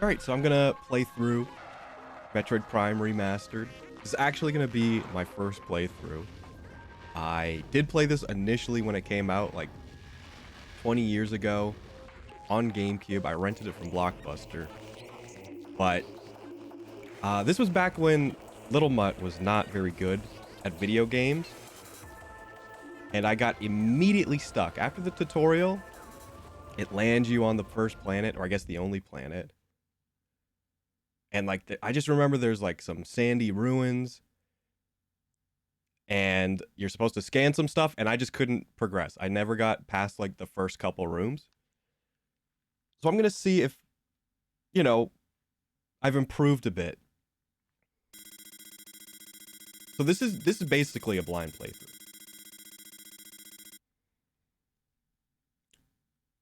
All right, so I'm gonna play through Metroid Prime Remastered. This is actually gonna be my first playthrough. I did play this initially when it came out, like 20 years ago on GameCube. I rented it from Blockbuster, but this was back when Little Mutt was not very good at video games, and I got immediately stuck. After the tutorial, it lands you on the first planet, or I guess the only planet. And like, I just remember there's like some sandy ruins, and you're supposed to scan some stuff, and I just couldn't progress. I never got past like the first couple rooms. So I'm gonna see if, you know, I've improved a bit. So this is basically a blind playthrough.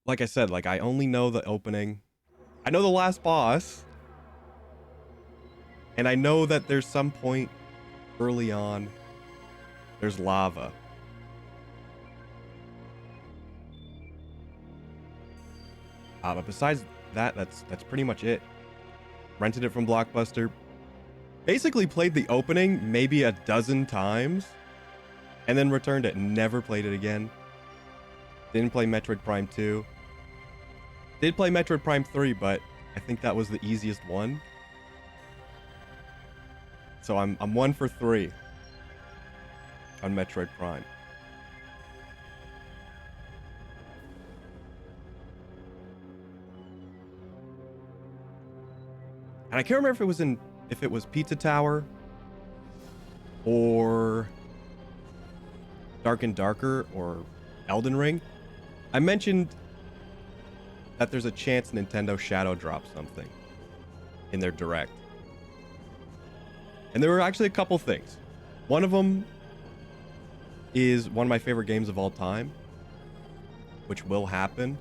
Like I said, like I only know the opening. I know the last boss. And I know that there's some point early on, there's lava. But besides that, that's pretty much it. Rented it from Blockbuster. Basically played the opening maybe a dozen times, and then returned it. Never played it again. Didn't play Metroid Prime 2. Did play Metroid Prime 3, but I think that was the easiest one. So I'm 1 for 3 on Metroid Prime. And I can't remember if it was Pizza Tower or Dark and Darker or Elden Ring. I mentioned that there's a chance Nintendo Shadow drops something in their Direct. And there were actually a couple things. One of them is one of my favorite games of all time, which will happen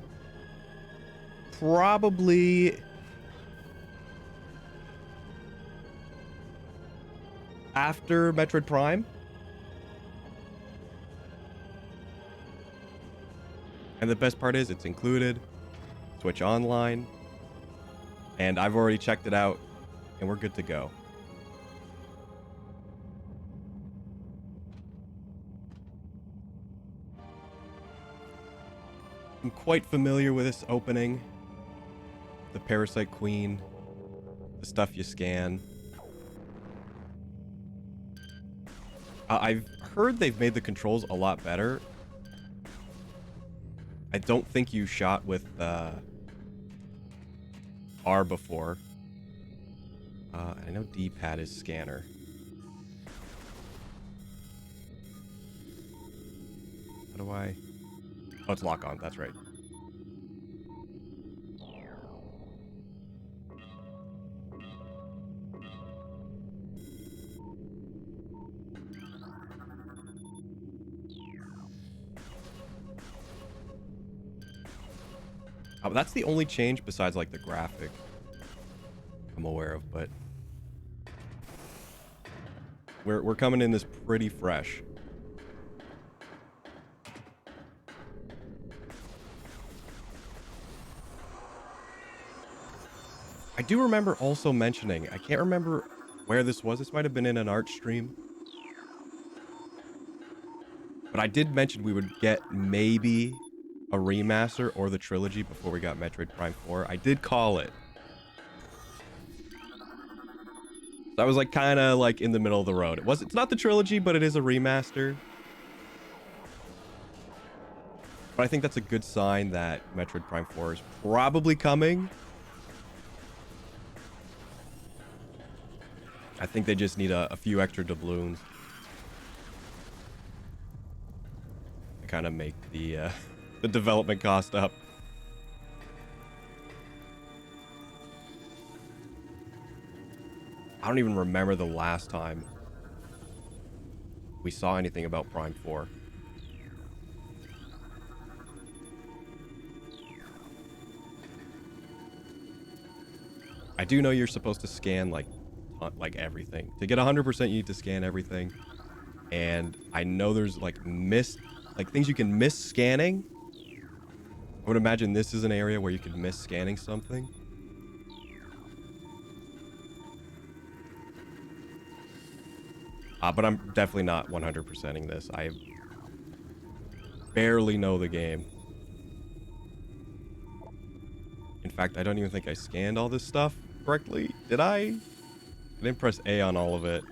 probably after Metroid Prime. And the best part is it's included, Switch Online, and I've already checked it out, and we're good to go. I'm quite familiar with this opening. The Parasite Queen, the stuff you scan. I've heard they've made the controls a lot better. I don't think you shot with R before. I know D-pad is scanner. How do I... Oh, it's lock on. That's right. Oh, that's the only change besides like the graphic I'm aware of, but we're coming in this pretty fresh. I do remember also mentioning, I can't remember where this was. This might have been in an art stream. But I did mention we would get maybe a remaster or the trilogy before we got Metroid Prime 4. I did call it. So I was like kind of like in the middle of the road. It's not the trilogy, but it is a remaster. But I think that's a good sign that Metroid Prime 4 is probably coming. I think they just need a few extra doubloons to kind of make the development cost up. I don't even remember the last time we saw anything about Prime 4. I do know you're supposed to scan like everything. To get 100%, you need to scan everything. And I know there's like things you can miss scanning. I would imagine this is an area where you could miss scanning something. But I'm definitely not 100%ing this. I barely know the game. In fact, I don't even think I scanned all this stuff correctly. Did I? I didn't press A on all of it.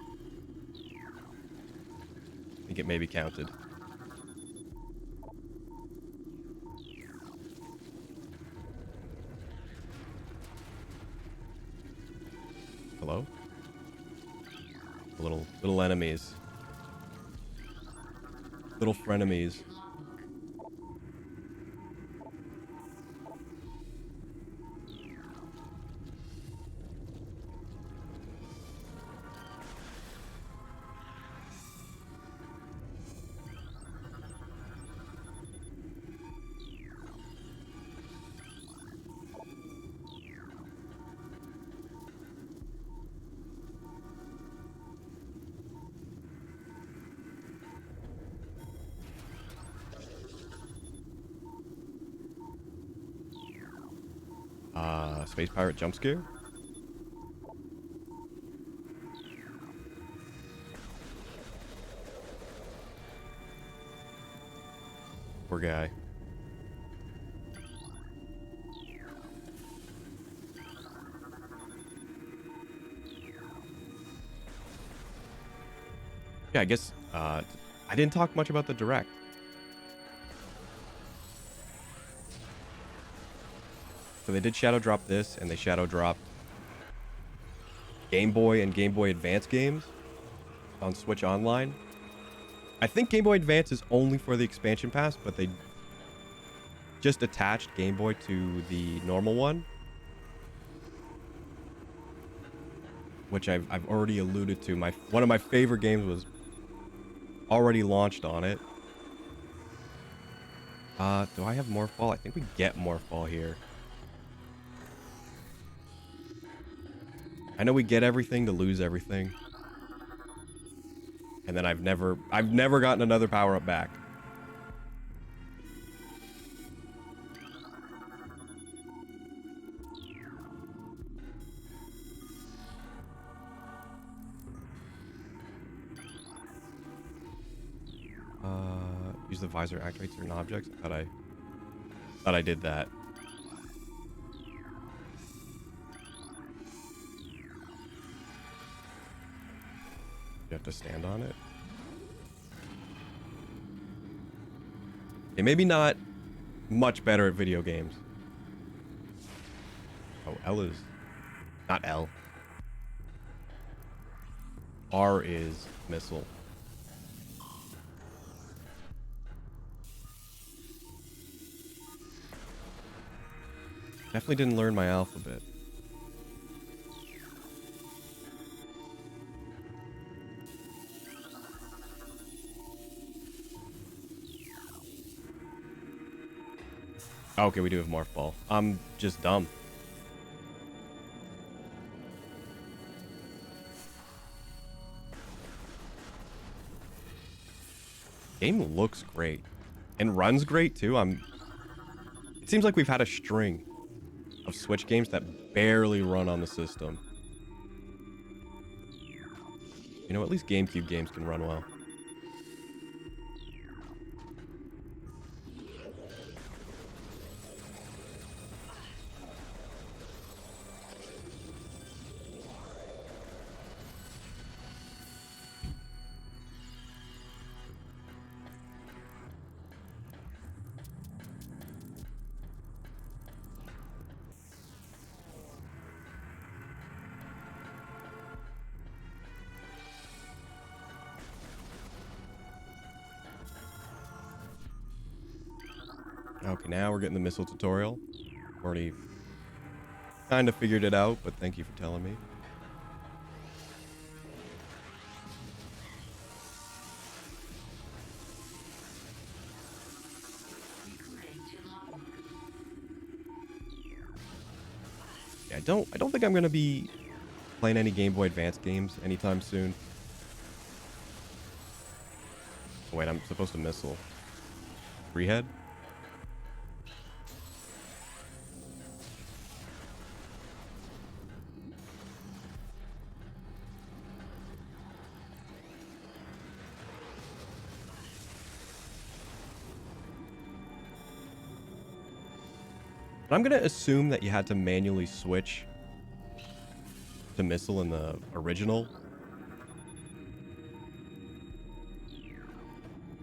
I think it maybe counted. Hello? Little enemies. Little frenemies. Space pirate jump scare? Poor guy. Yeah, I guess, I didn't talk much about the direct. So they did shadow drop this, and they shadow dropped Game Boy and Game Boy Advance games on Switch Online. I think Game Boy Advance is only for the expansion pass, but they just attached Game Boy to the normal one, which I've already alluded to. One of my favorite games was already launched on it. Do I have Morphball? I think we get Morphball here. I know we get everything to lose everything. And then I've never gotten another power-up back. Use the visor, activate certain objects. I thought I did that. You have to stand on it. Okay, maybe not much better at video games. Oh, L is not L. R is missile. Definitely didn't learn my alphabet. Okay, we do have Morph Ball. I'm just dumb. Game looks great. And runs great, too. It seems like we've had a string of Switch games that barely run on the system. You know, at least GameCube games can run well. Okay, now we're getting the missile tutorial. Already kind of figured it out, but thank you for telling me. Yeah, I don't think I'm gonna be playing any Game Boy Advance games anytime soon. Oh, wait, I'm supposed to missile. Free head? I'm gonna assume that you had to manually switch to missile in the original.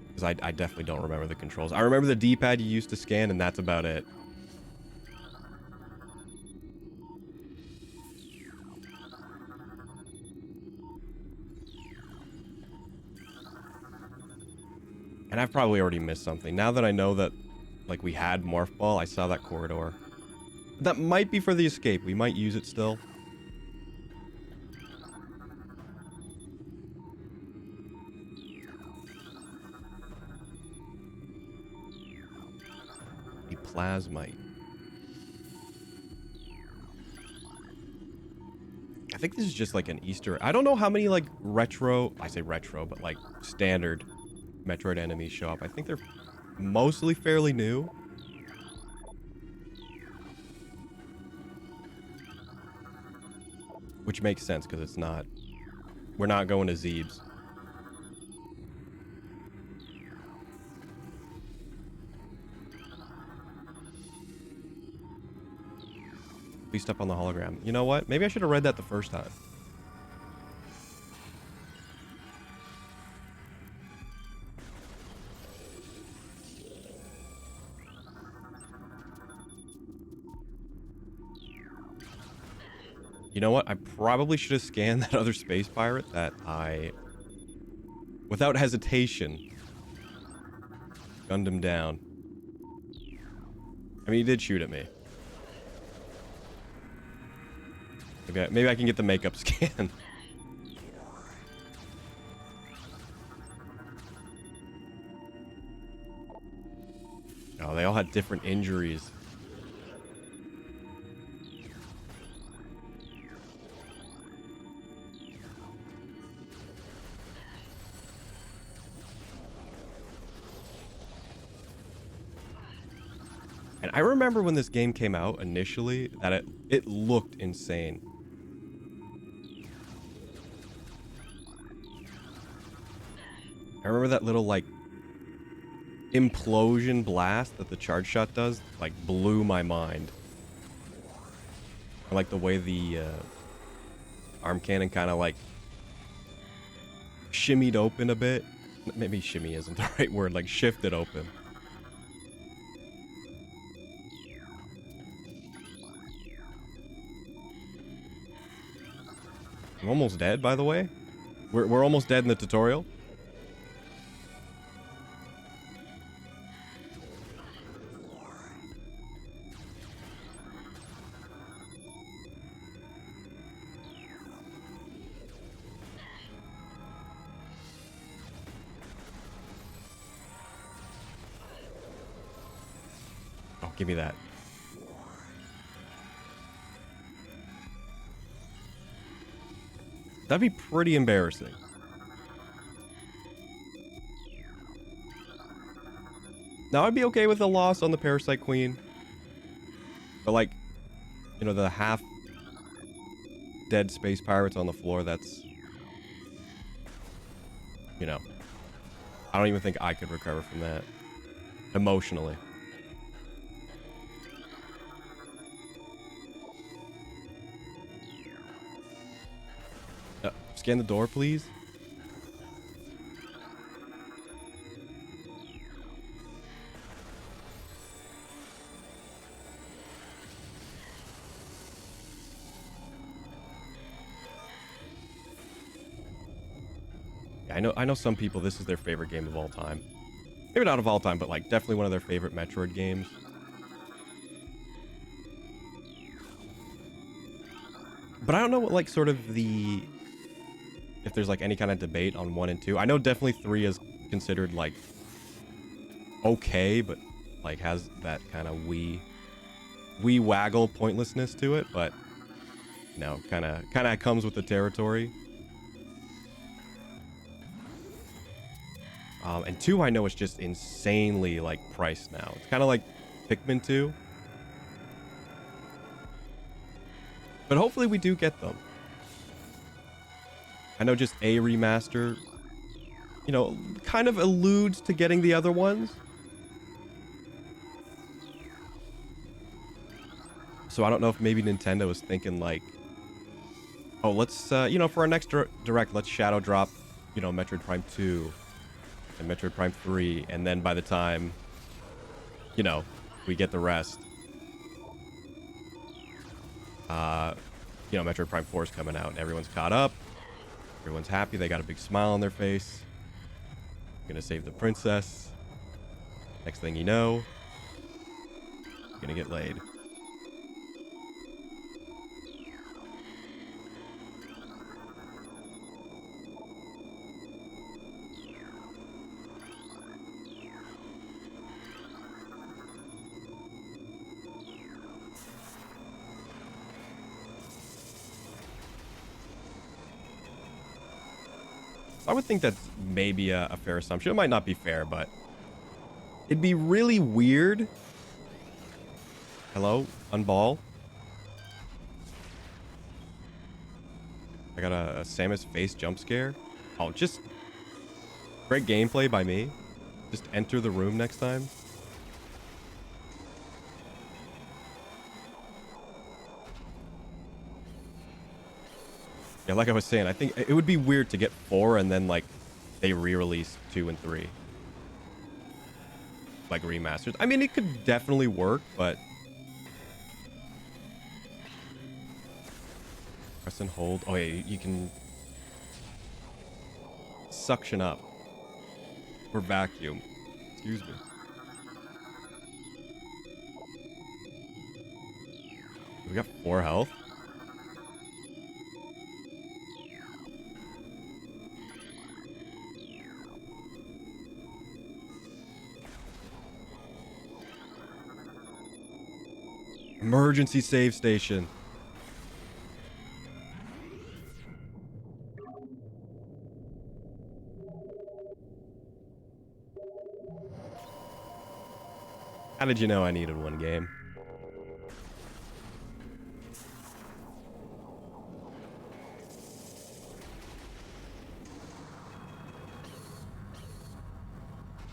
Because I definitely don't remember the controls. I remember the D-pad you used to scan, and that's about it. And I've probably already missed something. Now that I know that, like, we had Morph Ball, I saw that corridor. That might be for the escape. We might use it still. A Plasmite. I think this is just like an Easter. I don't know how many, like, retro... I say retro, but, like, standard Metroid enemies show up. I think they're mostly fairly new. Which makes sense, because it's not... We're not going to Zeebs. Please step on the hologram. You know what? Maybe I should have read that the first time. You know what? I probably should have scanned that other space pirate that I, without hesitation, gunned him down. I mean, he did shoot at me. Maybe I can get the makeup scan. Oh, they all had different injuries. And I remember when this game came out initially that it looked insane. I remember that little, like, implosion blast that the charge shot does, like, blew my mind. I like the way the arm cannon kind of, like, shimmied open a bit. Maybe shimmy isn't the right word, like, shifted open. I'm almost dead, by the way. We're almost dead in the tutorial. Oh, give me that. That'd be pretty embarrassing. Now, I'd be okay with a loss on the Parasite Queen. But, like, you know, the half dead space pirates on the floor, that's... You know. I don't even think I could recover from that. Emotionally. Scan the door, please. Yeah, I know some people, this is their favorite game of all time. Maybe not of all time, but, like, definitely one of their favorite Metroid games. But I don't know what, like, sort of the... If there's, like, any kind of debate on 1 and 2. I know definitely 3 is considered, like, okay, but, like, has that kind of wee waggle pointlessness to it, but, you know, kind of comes with the territory. And 2, I know, is just insanely, like, priced now. It's kind of like Pikmin 2. But hopefully we do get them. I know just a remaster, you know, kind of alludes to getting the other ones. So I don't know if maybe Nintendo was thinking like, oh, let's, you know, for our next direct, let's shadow drop, you know, Metroid Prime 2 and Metroid Prime 3. And then by the time, you know, we get the rest, you know, Metroid Prime 4 is coming out and everyone's caught up. Everyone's happy. They got a big smile on their face. Gonna save the princess. Next thing you know, gonna get laid. I would think that's maybe a fair assumption. It might not be fair, but it'd be really weird. Hello, Unball. I got a Samus face jump scare. Oh, just great gameplay by me. Just enter the room next time. Yeah, like I was saying, I think it would be weird to get 4 and then like they re-release 2 and 3. Like remasters. I mean, it could definitely work, but press and hold. Oh yeah, you can suction up or vacuum. Excuse me. We got 4 health. Emergency save station. How did you know I needed one game?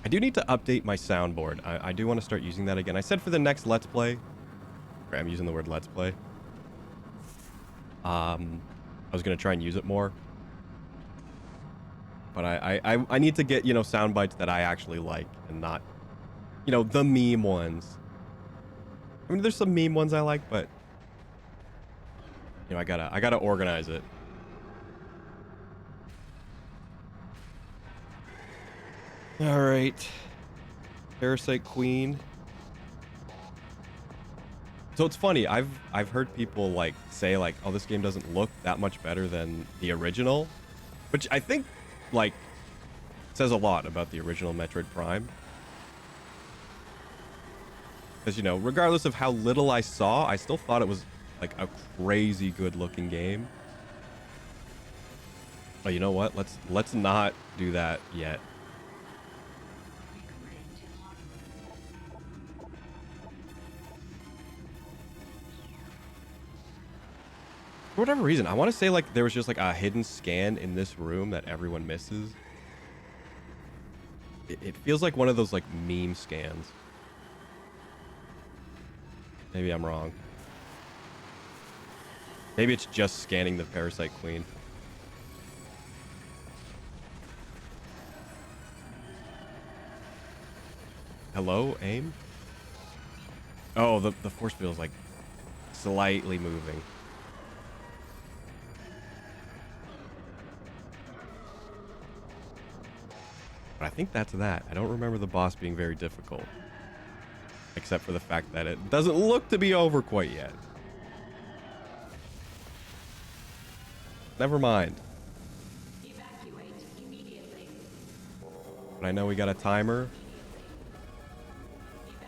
I do need to update my soundboard. I do want to start using that again. I said for the next Let's Play. I'm using the word Let's Play. I was going to try and use it more. But I need to get, you know, sound bites that I actually like and not, you know, the meme ones. I mean, there's some meme ones I like, but you know, I gotta organize it. All right. Parasite Queen. So it's funny, I've heard people like say like, oh, this game doesn't look that much better than the original, which I think like says a lot about the original Metroid Prime. Because, you know, regardless of how little I saw, I still thought it was like a crazy good looking game. Oh, you know what? Let's not do that yet. For whatever reason, I want to say like there was just like a hidden scan in this room that everyone misses. It feels like one of those like meme scans. Maybe I'm wrong. Maybe it's just scanning the Parasite Queen. Hello, aim? Oh, the force field is like slightly moving. But I think that's that. I don't remember the boss being very difficult. Except for the fact that it doesn't look to be over quite yet. Never mind. Evacuate immediately. But I know we got a timer.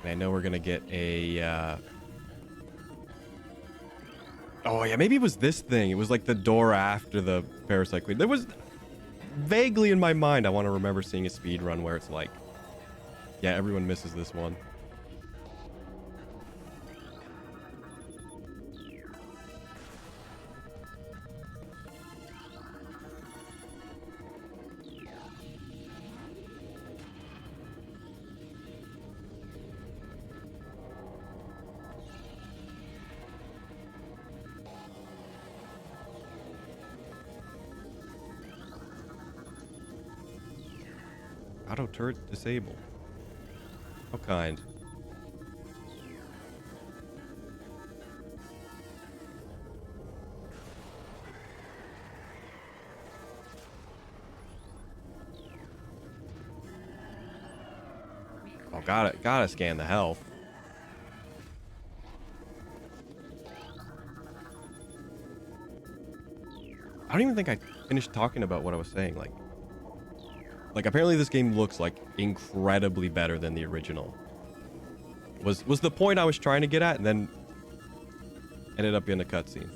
And I know we're gonna get a, oh yeah, maybe it was this thing. It was like the door after the Parasite Queen. There was vaguely in my mind, I want to remember seeing a speed run where it's like, yeah, everyone misses this one. Auto turret disabled. How kind. Oh, gotta scan the health. I don't even think I finished talking about what I was saying. Like apparently this game looks like incredibly better than the original. Was the point I was trying to get at, and then ended up in a cutscene.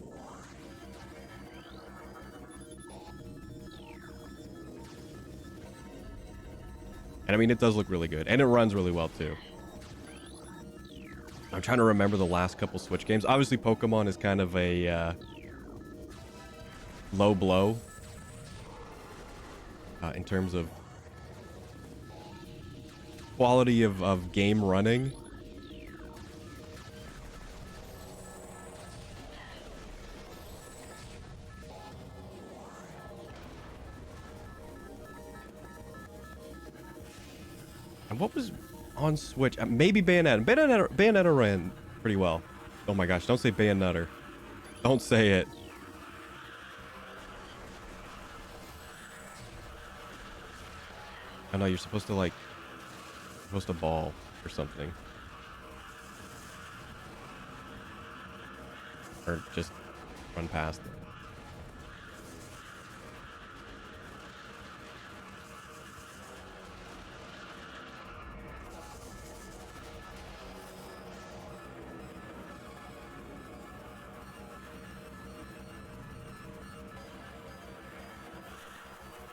And I mean, it does look really good, and it runs really well too. I'm trying to remember the last couple Switch games. Obviously, Pokemon is kind of a low blow in terms of quality of game running. And what was on Switch? Maybe Bayonetta. Bayonetta ran pretty well. Oh my gosh, don't say Bayonetter. Don't say it. I know you're supposed to ball or something. Or just run past it.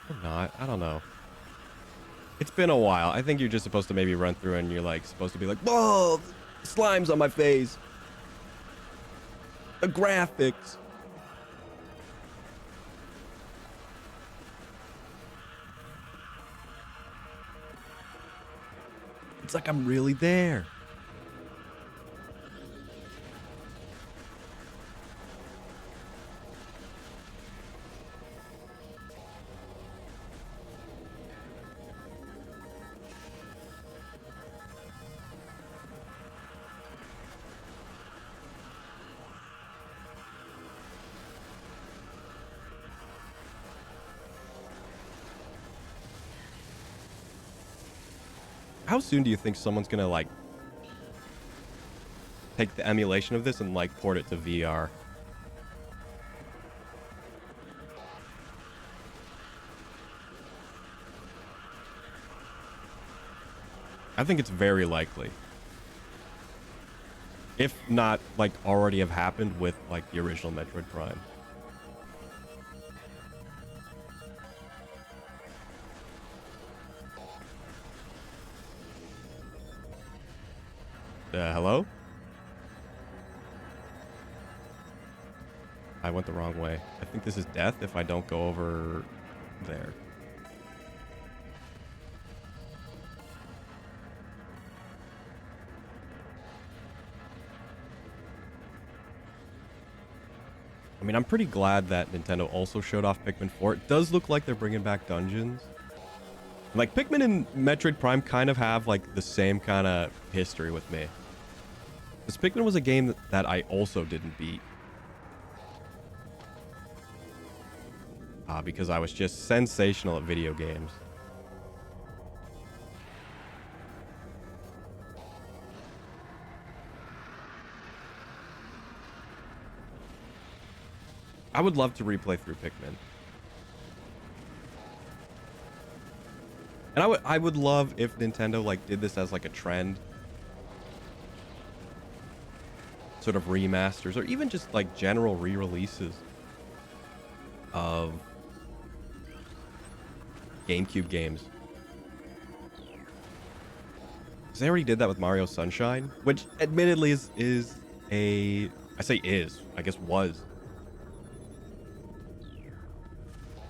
Or not. I don't know. It's been a while. I think you're just supposed to maybe run through and you're like supposed to be like, whoa, slime's on my face. The graphics. It's like I'm really there. How soon do you think someone's gonna like take the emulation of this and like port it to VR? I think it's very likely. If not like already have happened with like the original Metroid Prime. Hello? I went the wrong way. I think this is death if I don't go over there. I mean, I'm pretty glad that Nintendo also showed off Pikmin 4. It does look like they're bringing back dungeons. Like, Pikmin and Metroid Prime kind of have, like, the same kind of history with me. Because Pikmin was a game that I also didn't beat. Because I was just sensational at video games. I would love to replay through Pikmin. And I would love if Nintendo like did this as like a trend. Sort of remasters or even just like general re-releases of GameCube games. Because they already did that with Mario Sunshine, which admittedly is a... I say is, I guess was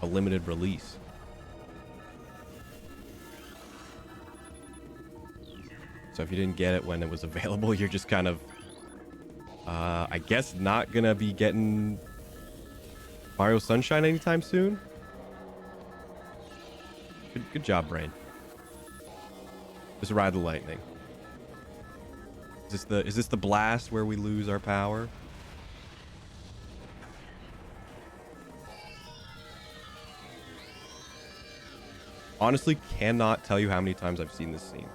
a limited release. So if you didn't get it when it was available, you're just kind of, I guess, not gonna be getting Mario Sunshine anytime soon. Good job, Brain. Just ride the lightning. Is this the blast where we lose our power? Honestly, cannot tell you how many times I've seen this scene.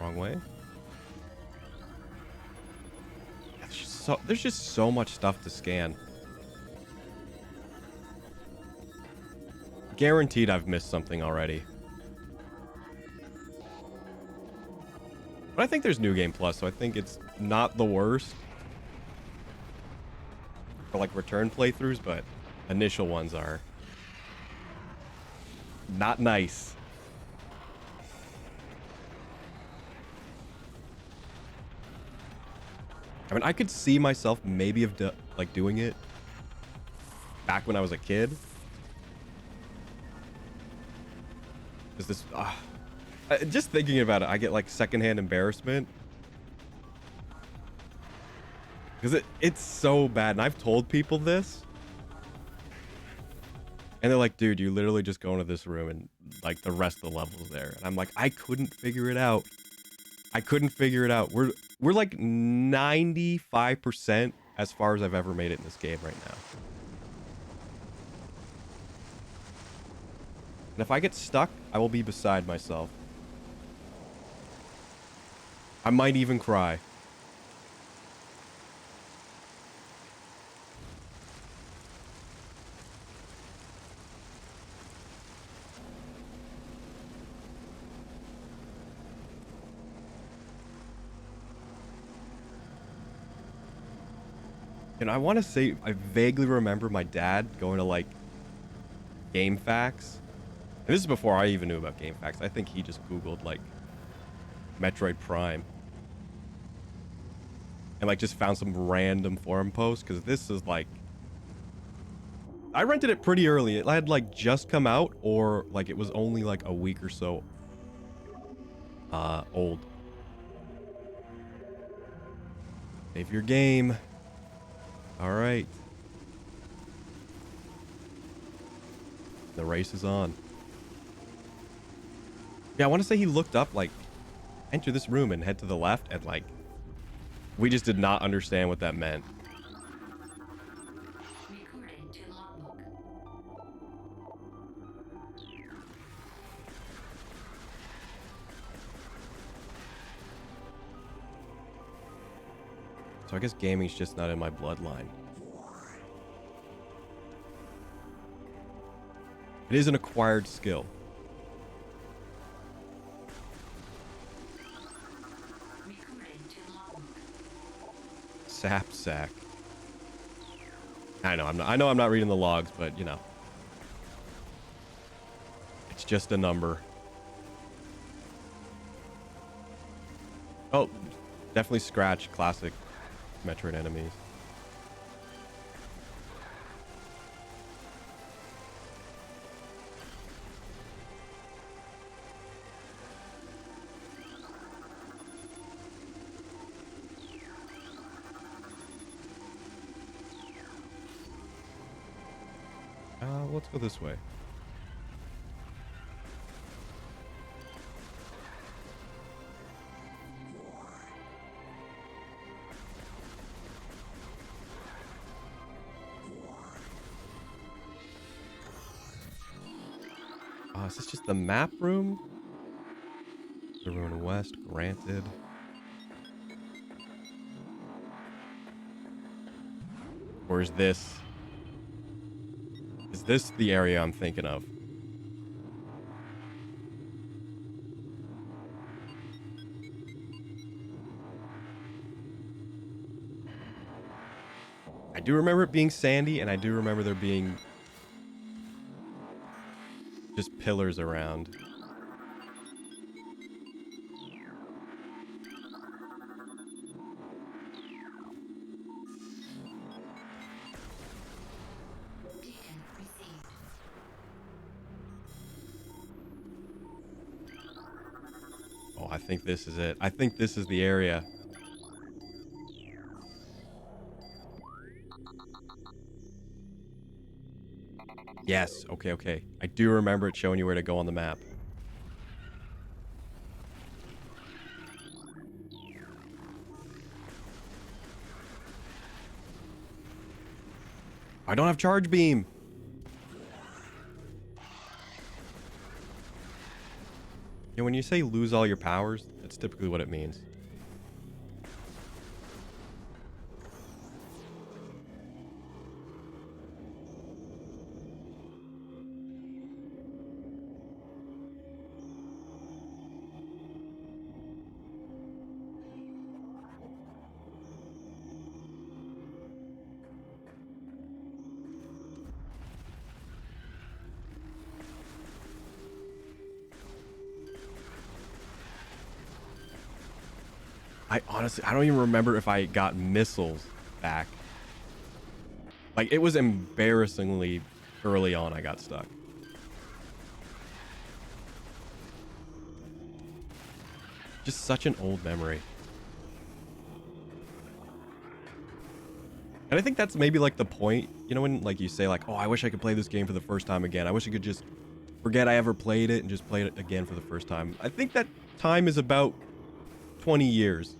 Wrong way. There's just so much stuff to scan. Guaranteed I've missed something already. But I think there's New Game Plus, so I think it's not the worst for like return playthroughs, but initial ones are not nice. I mean, I could see myself maybe like doing it back when I was a kid. Is this just thinking about it, I get like secondhand embarrassment because it's so bad, and I've told people this, and they're like, "Dude, you literally just go into this room and like the rest of the levels there," and I'm like, I couldn't figure it out. I couldn't figure it out. We're like 95% as far as I've ever made it in this game right now. And if I get stuck, I will be beside myself. I might even cry. And I want to say, I vaguely remember my dad going to like Game Facts. And this is before I even knew about Game Facts. I think he just Googled like Metroid Prime. And like just found some random forum post, because this is like, I rented it pretty early. It had like just come out, or like it was only like a week or so old. Save your game. All right. The race is on. Yeah, I want to say he looked up like, enter this room and head to the left, and like, we just did not understand what that meant. Recording to logbook. So I guess gaming's just not in my bloodline. It is an acquired skill. Recording to logbook. Sap sack. I know I'm not reading the logs, but you know. It's just a number. Oh, definitely scratch classic Metroid enemies. Let's go this way. Is this just the map room? The Ruin West, granted. Or is this the area I'm thinking of? I do remember it being sandy, and I do remember there being just pillars around. I think this is it. I think this is the area. Yes. Okay, okay. I do remember it showing you where to go on the map. I don't have charge beam. Yeah, when you say lose all your powers, that's typically what it means. I don't even remember if I got missiles back. Like, it was embarrassingly early on I got stuck. Just such an old memory. And I think that's maybe like the point, you know, when like you say like, oh, I wish I could play this game for the first time again. I wish I could just forget I ever played it and just play it again for the first time. I think that time is about 20 years.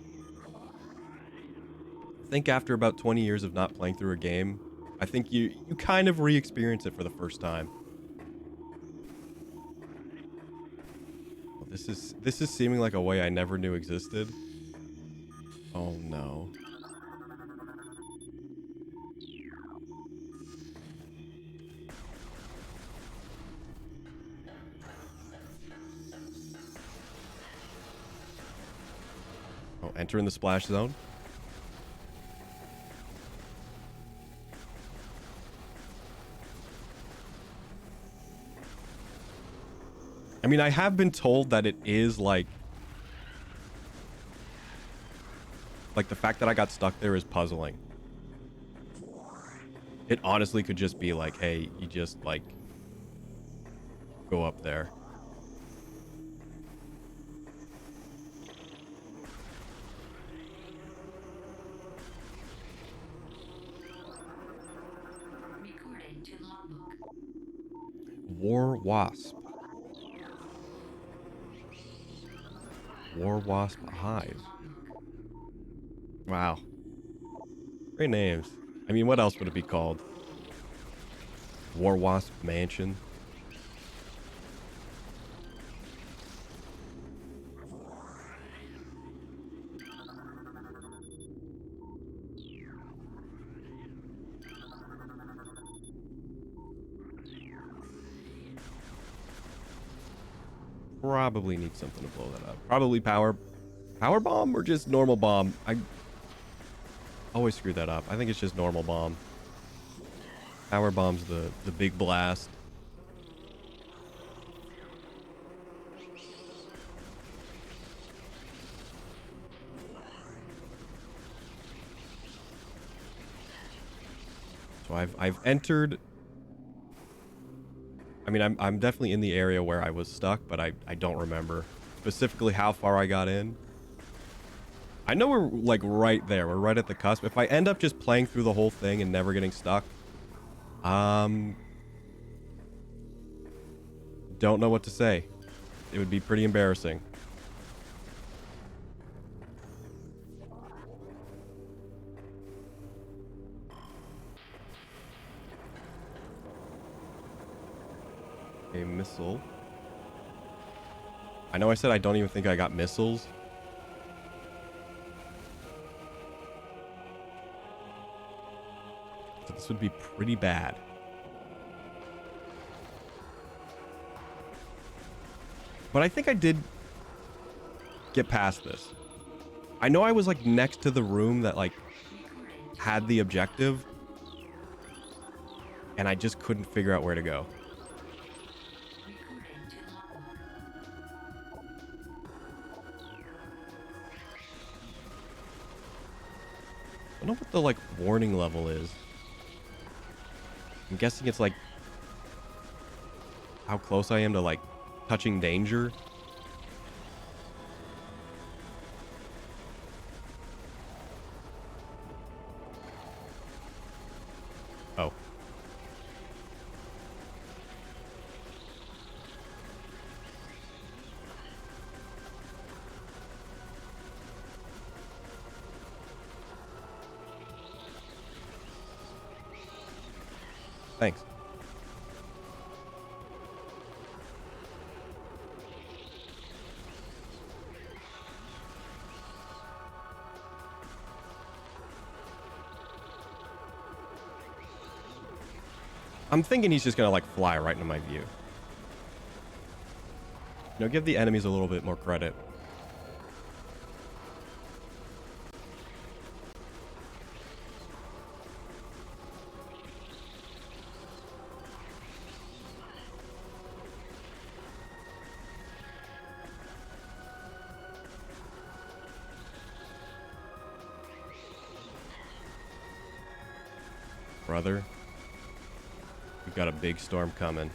I think after about 20 years of not playing through a game, I think you kind of re-experience it for the first time. Well, this is seeming like a way I never knew existed. Oh no. Oh, enter in the splash zone. I mean, I have been told that it is like the fact that I got stuck there is puzzling. It honestly could just be like, hey, you just like go up there. Recording to logbook. War Wasp. War Wasp Hive. Wow. Great names. I mean, what else would it be called? War Wasp Mansion. Probably need something to blow that up. Probably power bomb or just normal bomb. I always screw that up. I think it's just normal bomb. Power bomb's the big blast. So I've entered. I mean, I'm definitely in the area where I was stuck, but I don't remember specifically how far I got in. I know we're like right there. We're right at the cusp. If I end up just playing through the whole thing and never getting stuck, don't know what to say. It would be pretty embarrassing. A missile. I know I said I don't even think I got missiles. So this would be pretty bad. But I think I did get past this. I know I was like next to the room that like had the objective, and I just couldn't figure out where to go. I don't know what the like warning level is. I'm guessing it's like how close I am to like touching danger. Thanks. I'm thinking he's just gonna like fly right into my view. You know, give the enemies a little bit more credit. Brother, we've got a big storm coming.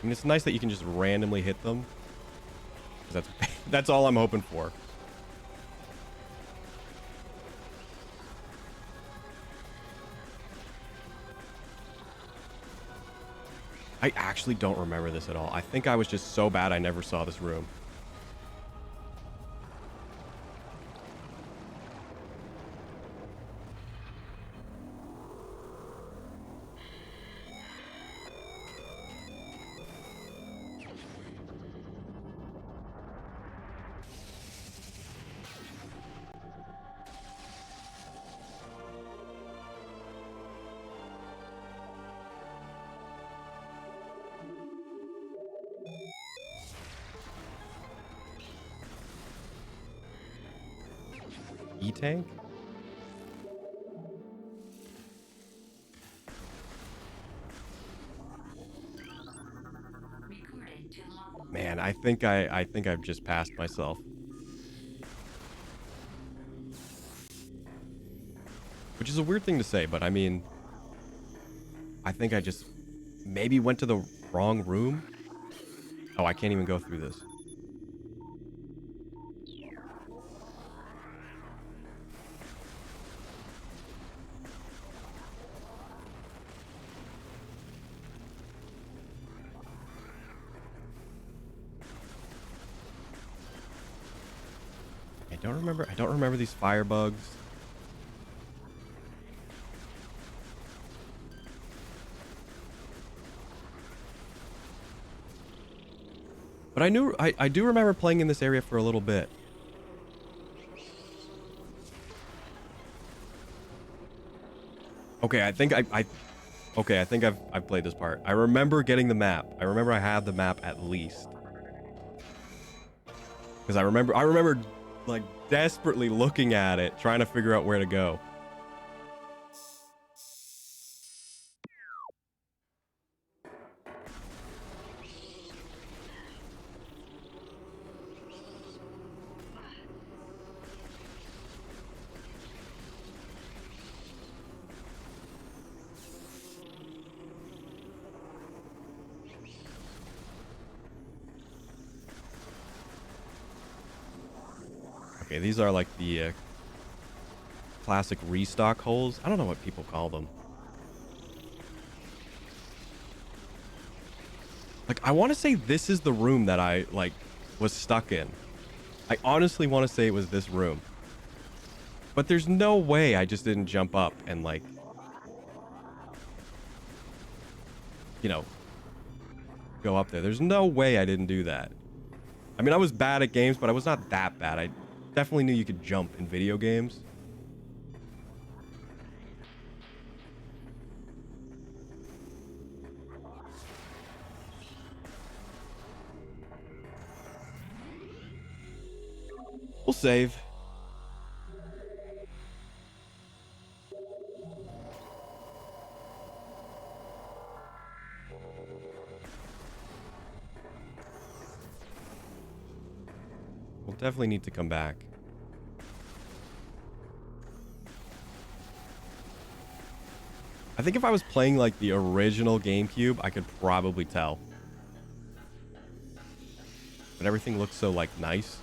I mean, it's nice that you can just randomly hit them. 'Cause that's all I'm hoping for. I actually don't remember this at all. I think I was just so bad I never saw this room. E-tank? Recording to logbook. Man, I think I've just passed myself. Which is a weird thing to say, but I mean, I think I just maybe went to the wrong room. Oh, I can't even go through this. I don't remember these fire bugs. But I do remember playing in this area for a little bit. Okay, I think I've played this part. I remember getting the map. I remember I had the map at least. Because I remember like desperately looking at it, trying to figure out where to go. Okay, these are like the classic restock holes. I don't know what people call them. Like, I want to say this is the room that I, like, was stuck in. I honestly want to say it was this room. But there's no way I just didn't jump up and, like, you know, go up there. There's no way I didn't do that. I mean, I was bad at games, but I was not that bad. I definitely knew you could jump in video games. We'll save. We'll definitely need to come back. I think if I was playing like the original GameCube, I could probably tell. But everything looks so like nice.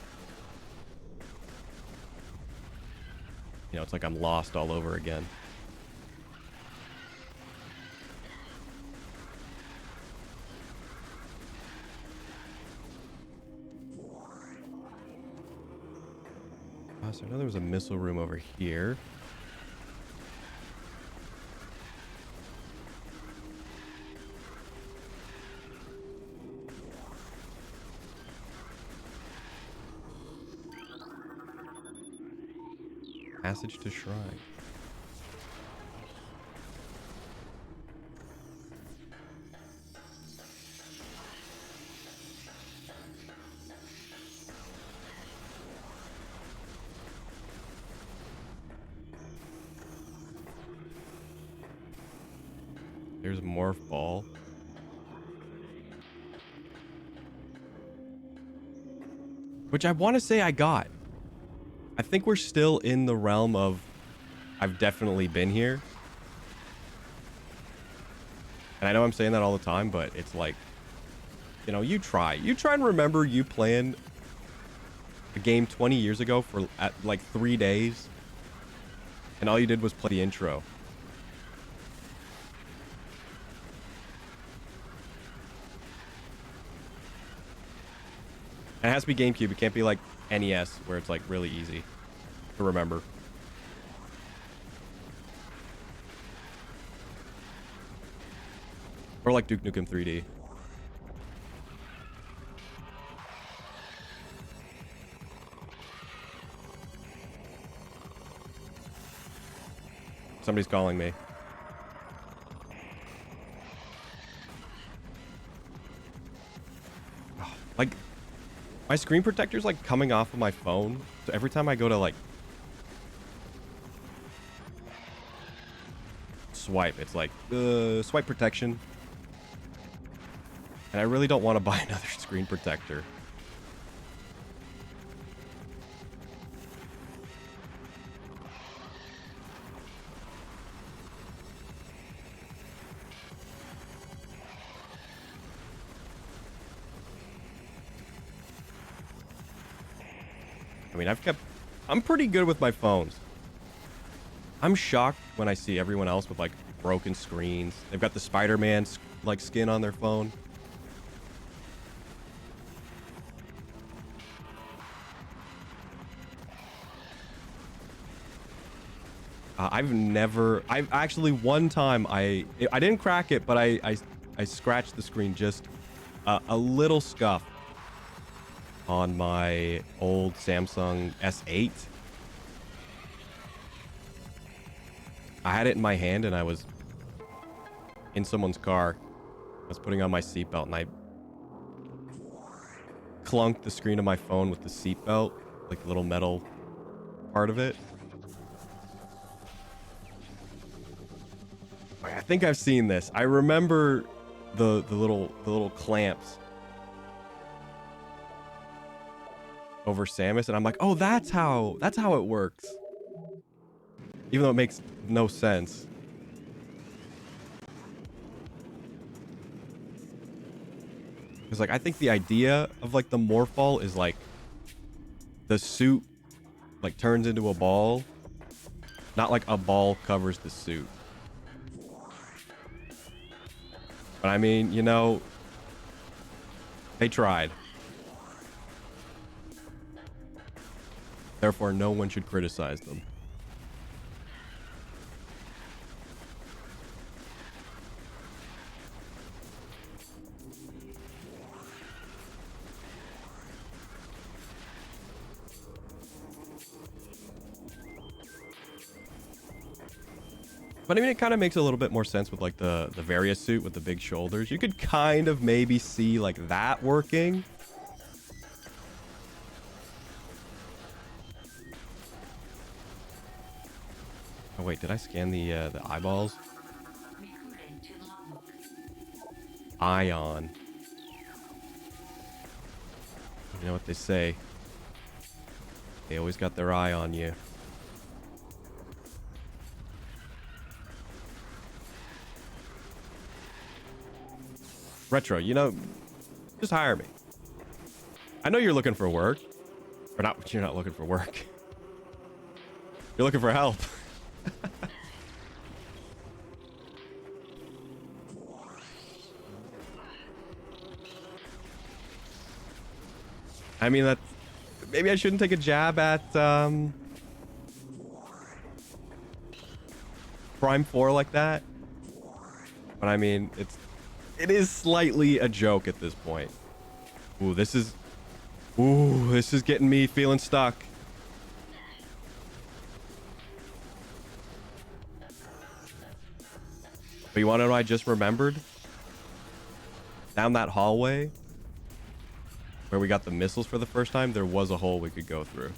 You know, it's like I'm lost all over again. So I know there was a missile room over here. Passage to shrine. There's morph ball. Which I want to say I got. I think we're still in the realm of I've definitely been here. And I know I'm saying that all the time, but it's like, you know, you try and remember you playing a game 20 years ago for like 3 days. And all you did was play the intro. And it has to be GameCube. It can't be like NES where it's like really easy to remember. Or like Duke Nukem 3D. Somebody's calling me. Oh, like, my screen protector's like coming off of my phone. So every time I go to like swipe, it's like swipe protection. And I really don't want to buy another screen protector. I mean, I'm pretty good with my phones. I'm shocked when I see everyone else with like broken screens. They've got the Spider-Man like skin on their phone. I've actually one time I didn't crack it, but I scratched the screen just a little scuff on my old Samsung S8. I had it in my hand and I was in someone's car. I was putting on my seatbelt and I clunked the screen of my phone with the seatbelt, like the little metal part of it. I think I've seen this. I remember the little clamps over Samus, and I'm like, oh, that's how it works. Even though it makes no sense. Because like I think the idea of like the morph ball is like the suit like turns into a ball, not like a ball covers the suit. But I mean, you know, they tried. Therefore, no one should criticize them. But I mean, it kind of makes a little bit more sense with like the Various suit with the big shoulders. You could kind of maybe see like that working. Oh wait, did I scan the eyeballs? Recording to logbook. Ion. You know what they say. They always got their eye on you. Retro, you know, just hire me. I know you're looking for work. Or not, you're not looking for work. You're looking for help. I mean, maybe I shouldn't take a jab at Prime 4 like that. But I mean, it is slightly a joke at this point. Ooh, this is getting me feeling stuck. But you want to know what I just remembered? Down that hallway where we got the missiles for the first time, there was a hole we could go through.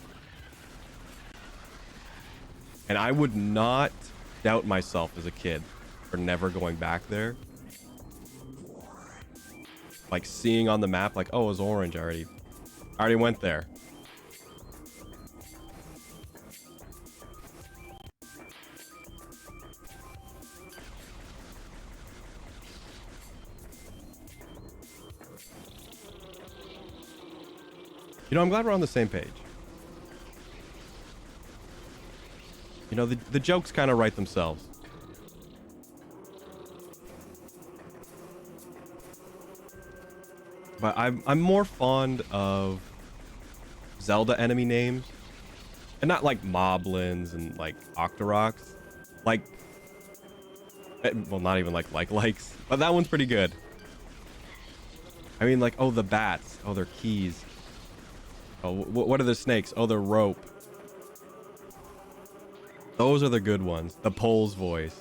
And I would not doubt myself as a kid for never going back there. Like seeing on the map, like, oh, it was orange. I already went there. You know, I'm glad we're on the same page. You know, the jokes kind of write themselves. But I'm more fond of Zelda enemy names. And not like Moblins and like Octoroks. Like, well, not even like likes. But that one's pretty good. I mean, like, oh, the bats. Oh, they're keys. Oh, what are the snakes? Oh, they're rope. Those are the good ones. The Pole's voice.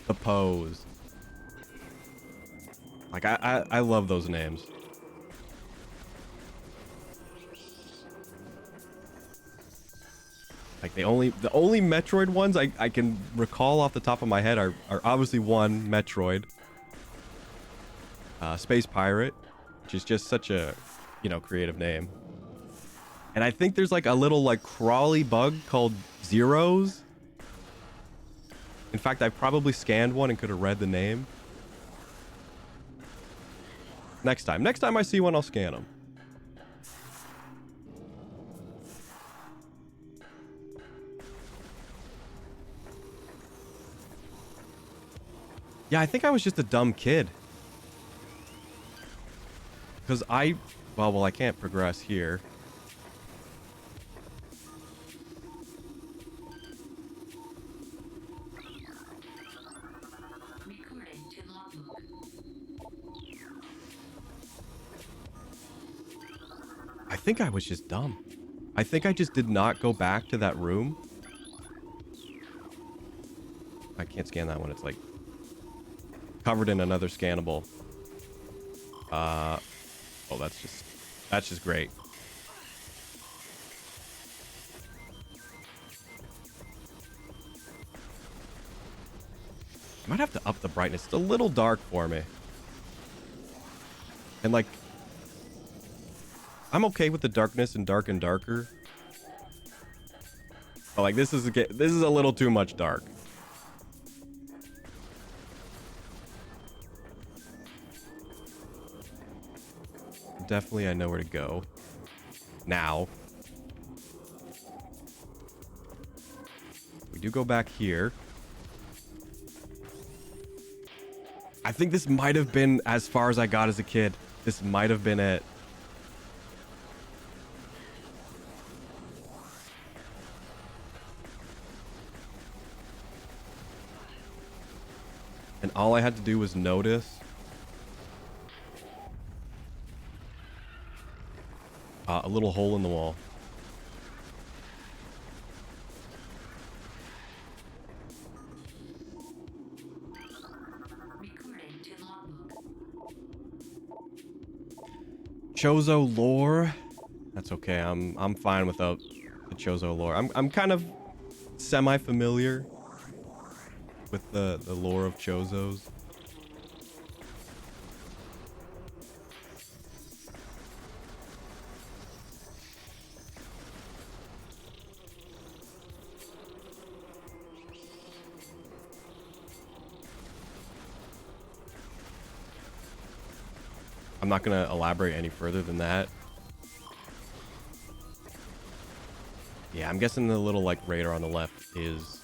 The pose. Like, I love those names. Like, the only Metroid ones I can recall off the top of my head are obviously one, Metroid. Space Pirate, which is just such a, you know, creative name. And I think there's like a little like crawly bug called Zeros. In fact, I probably scanned one and could have read the name. Next time I see one, I'll scan them. Yeah, I think I was just a dumb kid. Because well, I can't progress here. Recording to logbook. I think I was just dumb. I think I just did not go back to that room. I can't scan that one. It's like covered in another scannable. Oh, that's just great. I might have to up the brightness. It's a little dark for me. And like, I'm okay with the darkness and dark and darker. But like, this is a little too much dark. Definitely, I know where to go. Now. We do go back here. I think this might have been as far as I got as a kid. This might have been it. And all I had to do was notice a little hole in the wall. Recording to logbook. Chozo lore. That's okay. I'm fine without the Chozo lore. I'm kind of semi-familiar with the lore of Chozos. I'm not going to elaborate any further than that. Yeah, I'm guessing the little like radar on the left is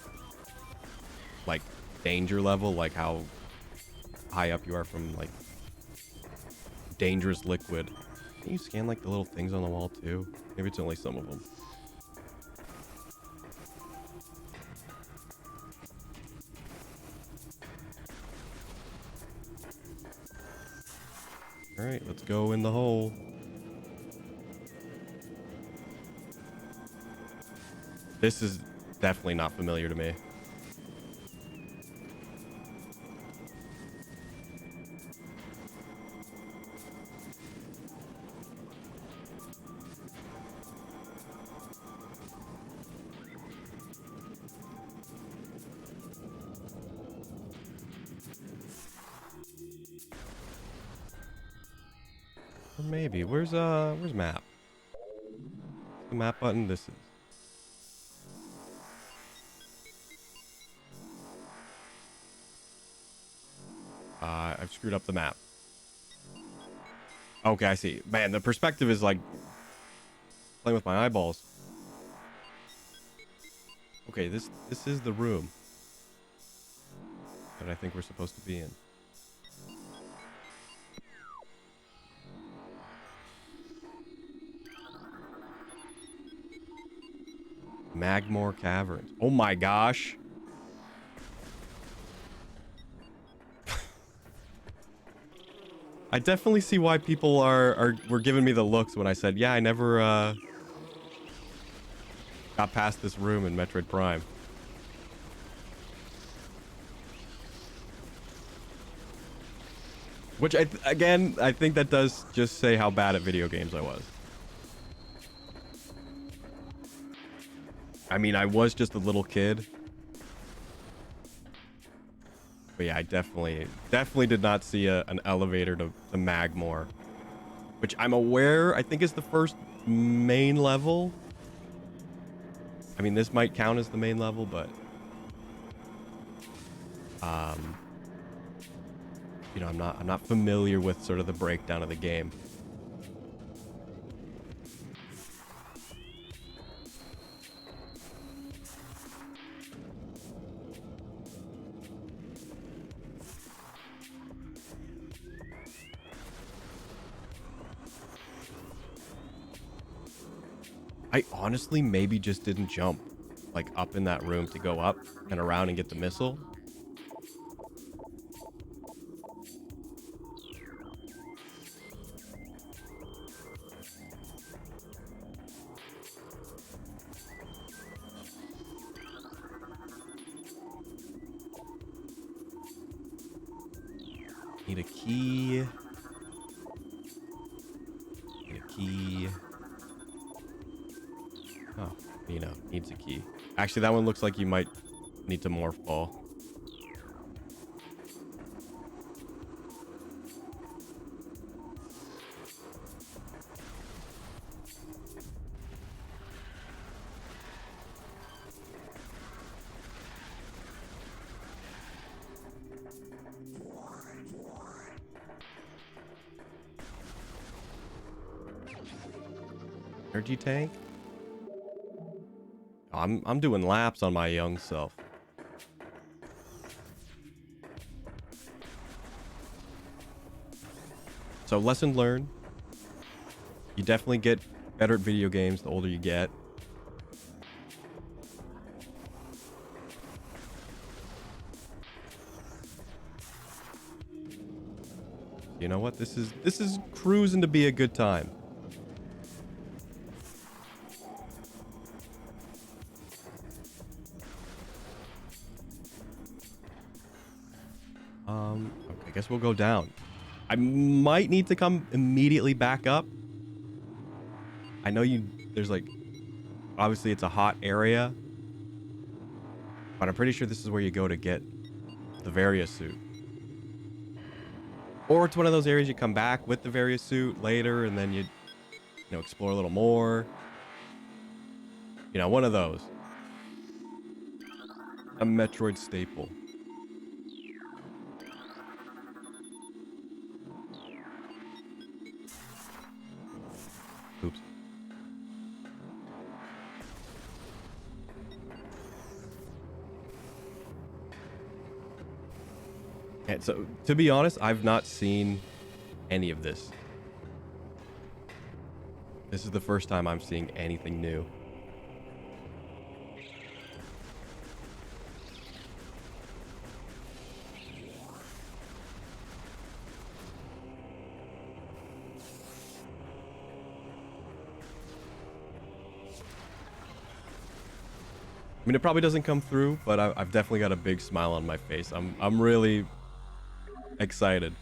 like danger level, like how high up you are from like dangerous liquid. Can you scan like the little things on the wall too? Maybe it's only some of them. All right, let's go in the hole. This is definitely not familiar to me. Or maybe. Where's map? The map button. This is. I've screwed up the map. Okay, I see. Man, the perspective is like playing with my eyeballs. Okay, this is the room that I think we're supposed to be in. Magmore Caverns. Oh my gosh. I definitely see why people were giving me the looks when I said, yeah, I never got past this room in Metroid Prime. Which, again, I think that does just say how bad at video games I was. I mean, I was just a little kid. But yeah, I definitely did not see an elevator to Magmore. Which I'm aware, I think is the first main level. I mean, this might count as the main level, but... you know, I'm not familiar with sort of the breakdown of the game. I honestly maybe just didn't jump like up in that room to go up and around and get the missile. Need a key. Need a key. Oh, you know, needs a key. Actually, that one looks like you might need to morph ball. Energy tank? I'm doing laps on my young self. So lesson learned. You definitely get better at video games the older you get. You know what? This is cruising to be a good time. Okay, I guess we'll go down. I might need to come immediately back up. I know there's like, obviously it's a hot area, but I'm pretty sure this is where you go to get the Varia suit. Or it's one of those areas you come back with the Varia suit later and then you know, explore a little more. You know, one of those. A Metroid staple. Oops. And so, to be honest, I've not seen any of this This is the first time I'm seeing anything new. I mean, it probably doesn't come through, but I've definitely got a big smile on my face. I'm really excited.